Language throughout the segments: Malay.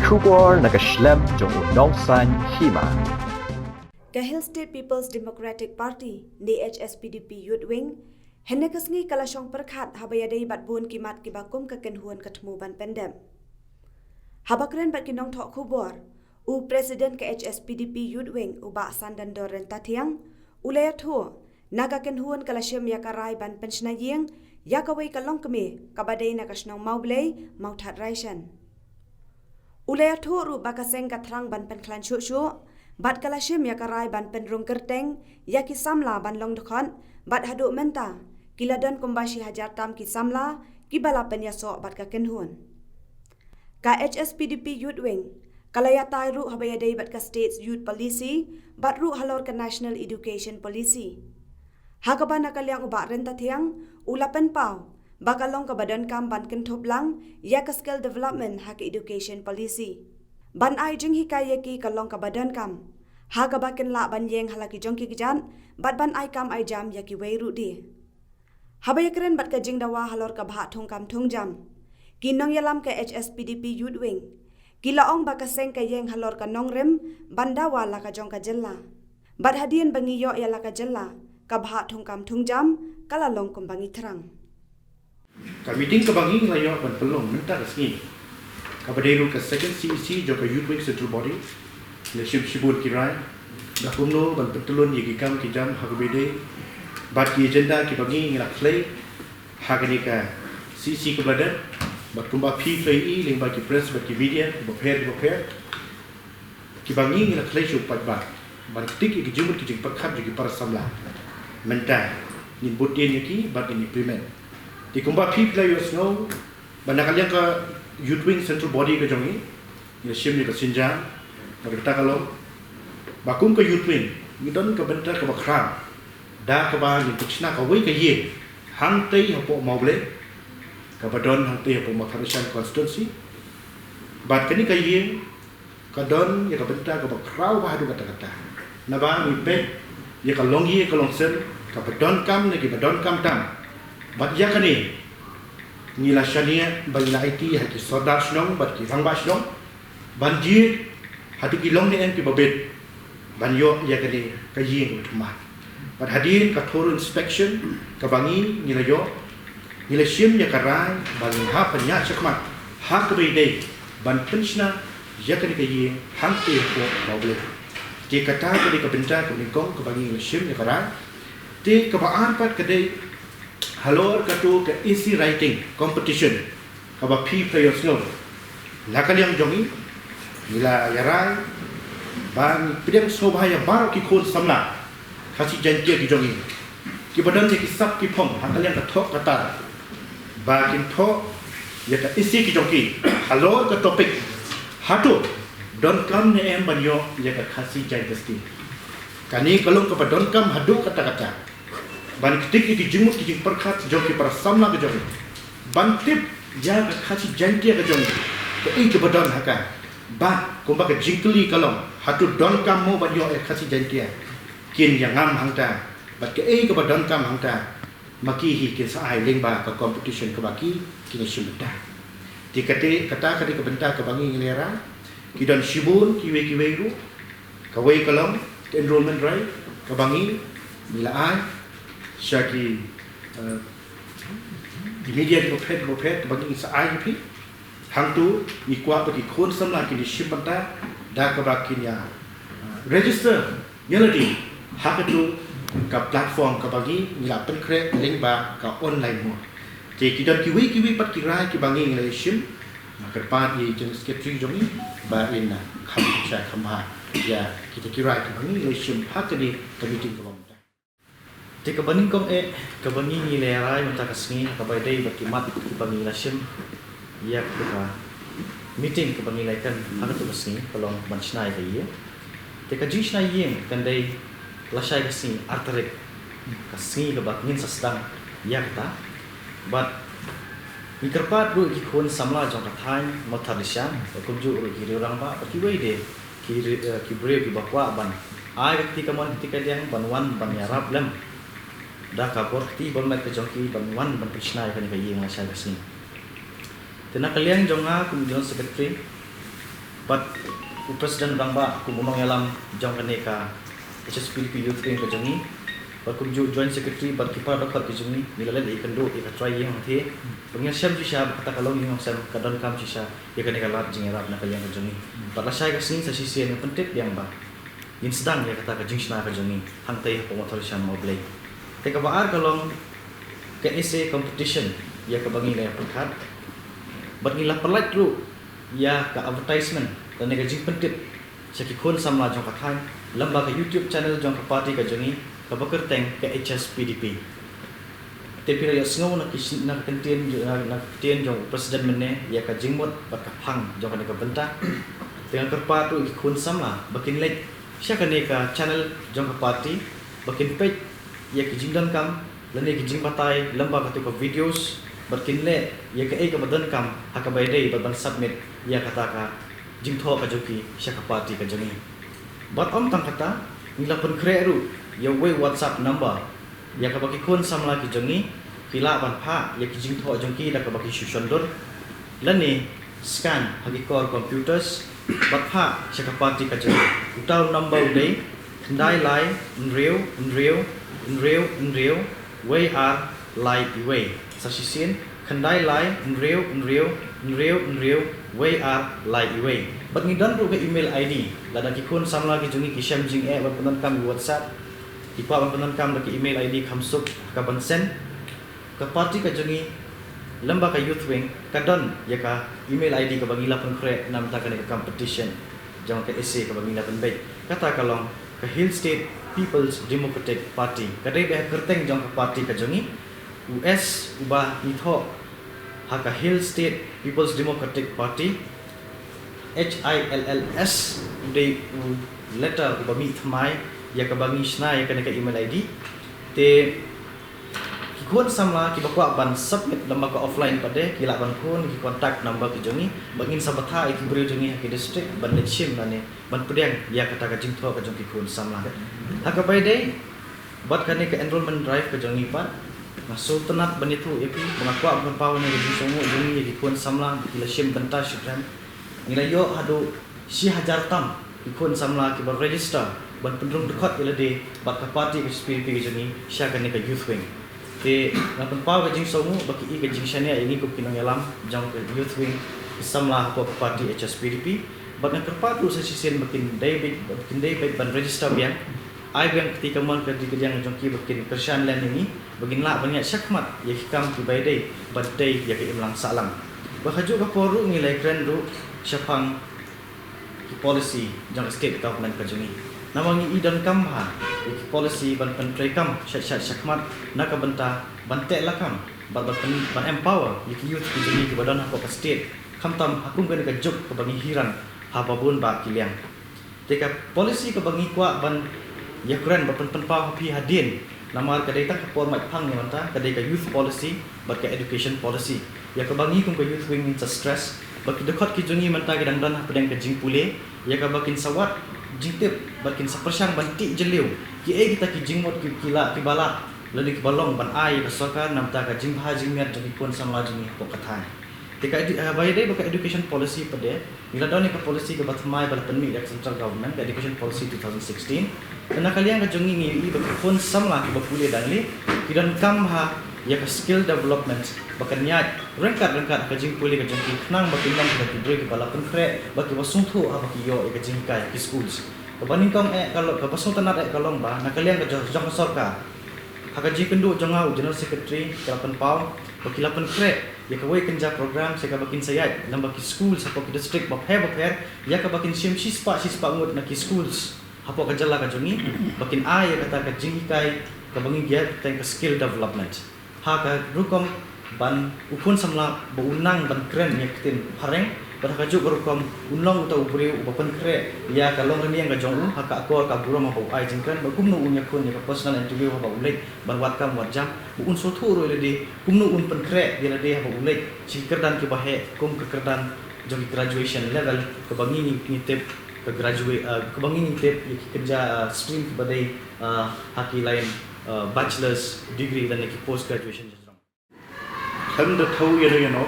Kubor nakaslem jong unongsan hima. Gahil State People's Democratic Party DHSPDP Youth Wing henekasngi kalasong perkhat habayadai batbun kimat kibakum kekenhuan ketemu ban pendem. Habakren bat kinong tok kubor u Presiden KHSPDP Youth Wing u baksan dan doren tatiang ulayat ho naga kenhuan kalasyam yakarai ban pensionayeng yakawai kalong keme kabadai nakasnong maublay mauthat raishan. Ulayat ho ru bakaseng katrang ban penklan syuk-syuk bat kalasyam yakarai ban penrung kerteng yaki samla ban long dekhon bat haduk menta kiladon kumbashi hajar tam ki samla kibala penyasok bat kakenhuan. KHSPDP Youth Wing kalayatai ru habayadai bat ka States Youth Policy bat ru halor ka National Education Policy. Hakaban nakaliang ubak renta tiang ulapen pau bakalong ka badan kam ban kentop lang ya ka skill development hak education policy. Ban ai jing hikaya ki kalong ka badan kam. Hakabaken la ban yeng halaki jongki kijan bat ban ai kam ai jam ya ki wei ru di. Habayakren bat ka jing dawa halor ka bha thong kam thong jam. Kinong yalam ka HSPDP Youth Wing. Kilaong bakaseng ka yeng halor ka nongrem bandawa la ka jong ka jella. Bat hadian bangiyo ya la ka jella. Kabha thong kam thong jam kalalong kumbangi terang. Meeting kebangi layo ban pelong minta resmi. Kabadairu ke second CEC jo ke Youth Wing Central Body. Le shibun kirai. Dah kumno ban petulun yegi kam kijam hagabede. Bat ki agenda ki bangi ngilak play. Hagani ka CEC ke bladan. Bat kumba P play i ling bat ki press bat ki media boper. Ki bangi ngilak play shu pat bat. Ban tik ki jumut ki jing pakhat ki para samla. Minta ni butin yaki bat ni implement. Di kumba P players no banakaliang ka Youth Wing Central Body ka jongi ya sim ni ka sinjang bagta kalong bakum ka Youth Wing ngidon ka bentar ka bakram da ka ba ni tichna ka wei ka ye hang tei hapo mauble ka badon hang tei hapo makharishan constituency bat kani ka ye ka don ya ka bentar ka bakrau ba hadu kata-kata na ba ni pe ya ka long ye ka long sen ka badon kam ni ki badon kam tam bat ya kani nila shania bagila IT hati sodar snong bat ki rangba snong banji hati ki long ni en ki babet banyo ya kani kaying utma bat hadin ka thoro inspection ka bangi nila yo nila shim ya karai bangin ha panya chakmat ha kbe dei ban penshna ya kani kaying hangte ko bawle ti kata ka di ka benta ko ni kong ka bangi nila shim ya karai ti ka baan pat ka dei halor katu ke easy writing competition kaba P players no nakaliang jongi nila yarai ban pidem sobhaya baro ki khon samla khasi jantia ki jongi ki badan ki sap ki phom hakaliang ka thok kata ba kin tho ya ka easy ki jongi halor ka topic hatu don kam ne em banyo ya ka khasi jantia kani kalong ka don kam hadu kata-kata ban ketik ki jumut ki perkhat joki para samla ke joki ban tip ja ka khachi jantia ke joki ke i ke badon haka ba kumba ke jingkli kalong hatu don kam mo ban yo e khachi jantia kin yang ngam hangta bat ke i ke badon kam hangta maki hi ke sa ai ling ba ka competition ke baki kini sumda ti kate kata kate ke benta ke bangi ngelera ki don shibun ki we ru ka we kalong enrollment right ke bangi bila ai Syaki di media di bopet bagi sa IP hang tu ikwa bagi khon samla ki shipanta da ka bakin ya register melody hak tu ka platform ka bagi nila pen kre link ba ka online mo je ki don kiwi pat ki rai ki bangi ngai shim ka pa di jeng secretary jomi ba in kham cha khamha ya kita kirai ki bangi ngai shim hak ni committee ka Di kabaning kong kabaning ni lerai mentakasni kabadai berkimat kabaning lasim ia ka meeting kabaning laikan hang tu kasni kalong mansnai ka ia te ka jisna yeng kandai lasai kasni artarik kasni ka baknin sasdang ia kata bat mikerpat ru ki khon samla jong ka thain mathalishan kumju ru ki rang ba ki wei de ki bre ki bakwa ban ai ti kamon ti ka diang banwan ban yarap lem dah kabur ti bon mat ke jongki ban wan ban krishna kan ka yeng la sha kasni tena kalian jonga kum jon secretary but Presiden bang ba kumunong yalam jong kaneka HSPDP Youth Wing kajongi but kum joint secretary but kipa dokhat kajongi nilalet ikando ikatry yang the pengyan syam sisa kata kalong yang sam kadon kam sisa ya kaneka lat jingerap na kayang kajongi but la syai kasing sa sisi yang pentit yang ba yin sedang ya kata kajing sna kajongi hangtai pemotor syam moblay teka baar kalong ke essay competition ya kabangi la perkat but ngila perlat ru ya ka advertisement dan nega jing pentit saki khon samla jong ka than lamba ka YouTube channel jong ka party ka jongi ka bakar teng ka HSPDP te pira ya sngo na kisin na kentien na tien jong presiden menne ya ka jingmot bat ka phang jong ka nega benta dengan kerpa tu khon samla bakin lek sya ka nega channel jong ka party bakin page ya ki jingdan kam lane ki jing patai lamba ka tu ka videos bakin le ya ka ka badan kam hakabai dei ban submit ya kata ka jing tho ka joki syaka party ka jangi but tang kata nila pun kreru ya we WhatsApp number ya ka baki kon samla ki jangi kila ban pha ya ki jing tho jongki da ka baki shushondor lani scan hagi core computers but pha syaka party ka jangi utaw number dei ndai lai nreu we are like way sa sisin khandai lai nreu we are like way but ngidan ru ke email ID lada ki khon samla ki jungi ki sham jing ban panan kam WhatsApp ki pa ban panan kam da ki email ID khamsuk ka ban send ka party ka jungi lamba ka youth wing kadon ya ka email ID ka bangila pun kre nam ta ka competition jang ka essay ka bangila pun baik kata kalong ka Hill State People's Democratic Party kadai be kerteng jang ka party ka jungi US ubah itho haka Hill State People's Democratic Party HILLS uday letter ubami thamai ya kabangi sna ya kanaka email ID te kikon samla ki bakwa ban submit lamba ka offline pade kila ban kon ki contact number ki jongi bangin sabatha ki bri jongi ki district ban lechim nane ban pudeng ya kata ka jingtho ka jongi kon samla haka bai dei bat kanaka enrollment drive ka jongi pa masuk tenat banitu epi mengakwa berpau ni di semua juni di kun samla kila shim benta shukran nila yo hadu si hajar tam di kun samla ki ber register ban pendrung dekat ila de bat ka party ke SPDP ke juni sya kan ni ka youth wing te na penpau ke jing somu baki i ke jing shania ini ko kinang yalam jang ke youth wing samla ko party HSPDP bat na kerpatu sa sisen bakin David ban register biang ai biang ketika man ke yang jongki bakin persyan lan ini baginla banyak syakmat ya hikam ki baidai badai ya ke imlang salam bahaju ka poru ngilai kren ru syapang ki policy jang state government ka juni namangi idan kamha ki policy ban pentrai kam syakmat naka benta bante lakam ban empower ki youth ki juni ki badan ko state kamtam akum kan ka juk ka bangi hiran ha babun ba kiliang teka policy ka bangi kwa ban ya keren berpenpau pi hadin lamar kadai tak kapor mai phang ni manta kadai ka youth policy bat ka education policy ya ka bangi kum ka youth wing in stress bat dekat ki jungi manta gedang dan pedang ka jing pule ya ka bakin sawat jingtip bakin sapersang banti jeliu ki kita ki jingmot ki kila ki bala lali ki balong ban ai ka soka namta ka jing bha jing miat jing pun samla jing ko kathan tika bai dai baka education policy pade ila don ka policy ka batmai bal penmi dak central government ka education policy 2016 Kena kalian kejungi ni bagi pun samla ki bakule dangli kidan kamha ya ka skill development bakan niat rengkat ka jing puli ka jing knang bakin nang ka tidre ki bala pun kre bagi wasung thu ha baki yo ka jing kai ki schools kabaning kam kalau ka pasung tanat kalong ba na kalian ka jong sarkar ha ka jing kendu jongau general secretary kalapan pau baki lapan kre ya ka wei kenja program se ka bakin sayat lam baki schools ha ki district ba pher ya ka bakin sim sispa ngut na ki schools apa kajala ka jungi bakin ai kata ka jingkai ka bangi giat teng ka skill development ha ka rukom ban upun samla bo unang ban kren yaktin pareng bar ka juk rukom unlong utau buri upapan kre ya ka long remiang ka jong ha ka ko ka buro ma bo ai jingkan ba kumno unya kun ya ka personal interview ba ulek ban wat kam wat jam un so thu ro le di kumno un pen kre dia le ha ba ulek sikerdan ki ba he kum kekerdan jong graduation level ka bangi ni tip ke graduate ke bangi tip kerja stream badai haki lain bachelor's degree dan ki post graduation kan da thau ya no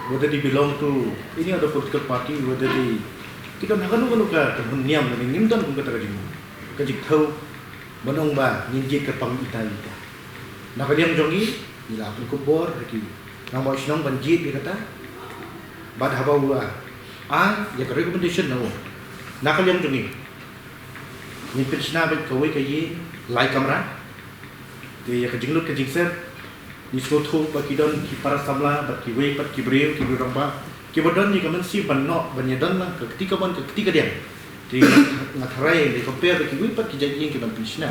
whether they belong to any other political party, whether they kita nak kan ka niam ni nim don kung kata ka jithau banong ba ninji ka pang itai ita nak diam jongi ila pun kubor ki nang ba sinong banjit dia kata bad habawa ya ka recommendation no nak diam jongi ni pitchna ba ka wei ka yi lai kamera dia ka jinglut ka jingser ni soto ba ki don ki para samla ba ki wei ba ki breu ki rong ba ki bodon ni kaman si banno banyadon lang ketika dia di ngatarai di compare ki wipat ki jadi ki ban pisna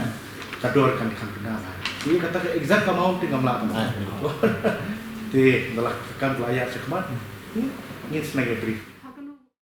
kador kan kena ba ini kata ke exact amount ngam la kan di dalak kan layar sekmat ni senang brief